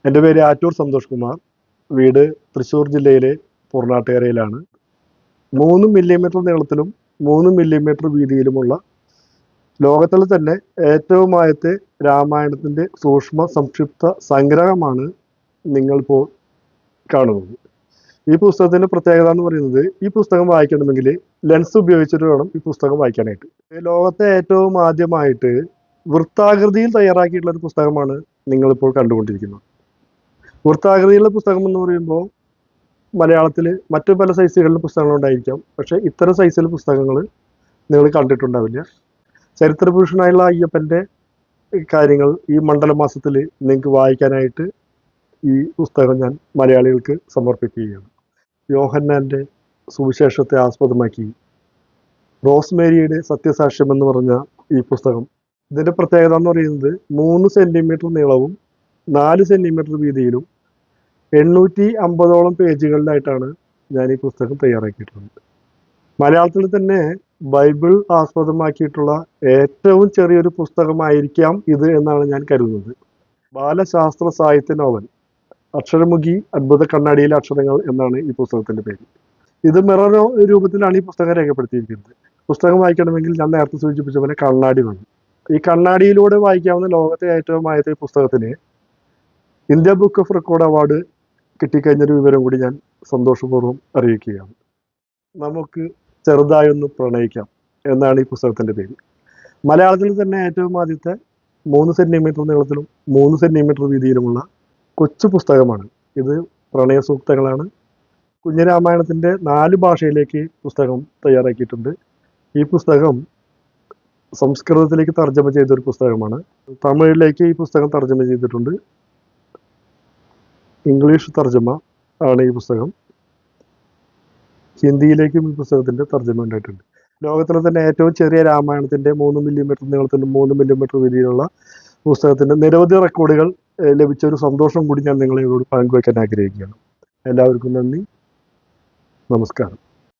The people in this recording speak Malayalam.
എൻ്റെ പേര് ആറ്റൂർ സന്തോഷ് കുമാർ. വീട് തൃശ്ശൂർ ജില്ലയിലെ പൂർണ്ണാട്ടുകരയിലാണ്. 3 മില്ലിമീറ്റർ നീളത്തിലും 3 മില്ലിമീറ്റർ വീതിയിലുമുള്ള ലോകത്തിലെ തന്നെ ഏറ്റവും ആദ്യത്തെ രാമായണത്തിൻ്റെ സൂക്ഷ്മ സംക്ഷിപ്ത സംഗ്രഹമാണ് നിങ്ങളിപ്പോൾ കാണുന്നത്. ഈ പുസ്തകത്തിൻ്റെ പ്രത്യേകത എന്ന് പറയുന്നത്, ഈ പുസ്തകം വായിക്കണമെങ്കിൽ ലെൻസ് ഉപയോഗിച്ചിട്ട് വേണം ഈ പുസ്തകം വായിക്കാനായിട്ട്. ലോകത്തെ ഏറ്റവും ആദ്യമായിട്ട് വൃത്താകൃതിയിൽ തയ്യാറാക്കിയിട്ടുള്ള ഒരു പുസ്തകമാണ് നിങ്ങളിപ്പോൾ കണ്ടുകൊണ്ടിരിക്കുന്നത്. വൃത്താകൃതിയിലുള്ള പുസ്തകം എന്ന് പറയുമ്പോൾ മലയാളത്തിൽ മറ്റു പല സൈസുകളിലും പുസ്തകങ്ങളുണ്ടായിരിക്കാം, പക്ഷേ ഇത്തരം സൈസിൽ പുസ്തകങ്ങൾ നിങ്ങൾ കണ്ടിട്ടുണ്ടാവില്ല. ചരിത്രപുരുഷനായുള്ള അയ്യപ്പൻ്റെ കാര്യങ്ങൾ ഈ മണ്ഡലമാസത്തിൽ നിങ്ങൾക്ക് വായിക്കാനായിട്ട് ഈ പുസ്തകം ഞാൻ മലയാളികൾക്ക് സമർപ്പിക്കുകയാണ്. യോഹന്നാൻ്റെ സുവിശേഷത്തെ ആസ്പദമാക്കി റോസ്മേരിയുടെ സത്യസാക്ഷ്യം എന്ന് പറഞ്ഞ ഈ പുസ്തകം, ഇതിൻ്റെ പ്രത്യേകത എന്ന് പറയുന്നത് 3 സെൻറ്റിമീറ്റർ നീളവും 4 സെൻറ്റിമീറ്റർ വീതിയിലും 850ഓളം പേജുകളിലായിട്ടാണ് ഞാൻ ഈ പുസ്തകം തയ്യാറാക്കിയിട്ടുള്ളത്. മലയാളത്തിൽ തന്നെ ബൈബിൾ ആസ്പദമാക്കിയിട്ടുള്ള ഏറ്റവും ചെറിയൊരു പുസ്തകമായിരിക്കാം ഇത് എന്നാണ് ഞാൻ കരുതുന്നത്. ബാലശാസ്ത്ര സാഹിത്യ നോവൽ അക്ഷരമുഖി അത്ഭുത കണ്ണാടിയിലെ അക്ഷരങ്ങൾ എന്നാണ് ഈ പുസ്തകത്തിൻ്റെ പേര്. ഇത് മിറർ രൂപത്തിലാണ് ഈ പുസ്തകം രേഖപ്പെടുത്തിയിരിക്കുന്നത്. പുസ്തകം വായിക്കണമെങ്കിൽ ഞാൻ നേരത്തെ സൂചിപ്പിച്ച പോലെ കണ്ണാടി വേണം. ഈ കണ്ണാടിയിലൂടെ വായിക്കാവുന്ന ലോകത്തെ ഏറ്റവും ആദ്യത്തെ പുസ്തകത്തിന് India book of record award കിട്ടിക്കഴിഞ്ഞൊരു വിവരം കൂടി ഞാൻ സന്തോഷപൂർവ്വം അറിയിക്കുകയാണ്. നമുക്ക് ചെറുതായൊന്ന് പ്രണയിക്കാം എന്നാണ് ഈ പുസ്തകത്തിൻ്റെ പേര്. മലയാളത്തിൽ തന്നെ ഏറ്റവും ആദ്യത്തെ 3 സെൻറ്റിമീറ്റർ നീളത്തിലും 3 സെൻറ്റിമീറ്റർ വീതിയിലുമുള്ള കൊച്ചു പുസ്തകമാണ് ഇത്. പ്രണയ സൂക്തങ്ങളാണ്. കുഞ്ഞിരാമായണത്തിൻ്റെ 4 ഭാഷയിലേക്ക് പുസ്തകം തയ്യാറാക്കിയിട്ടുണ്ട്. ഈ പുസ്തകം സംസ്കൃതത്തിലേക്ക് തർജ്ജമ ചെയ്തൊരു പുസ്തകമാണ്. തമിഴിലേക്ക് ഈ പുസ്തകം തർജ്ജമ ചെയ്തിട്ടുണ്ട്. ഇംഗ്ലീഷ് തർജ്ജമ ആണ് ഈ പുസ്തകം. ഹിന്ദിയിലേക്കും ഈ പുസ്തകത്തിൻ്റെ തർജ്ജമ ഉണ്ടായിട്ടുണ്ട്. ലോകത്തിലെ തന്നെ ഏറ്റവും ചെറിയ രാമായണത്തിൻ്റെ 3 മില്ലിമീറ്റർ നീളത്തിലും 3 മില്ലിമീറ്റർ വീതിയിലുള്ള പുസ്തകത്തിൻ്റെ നിരവധി റെക്കോർഡുകൾ ലഭിച്ച ഒരു സന്തോഷം കൂടി ഞാൻ നിങ്ങളോട് പങ്കുവയ്ക്കാൻ ആഗ്രഹിക്കുകയാണ്. എല്ലാവർക്കും നന്ദി, നമസ്കാരം.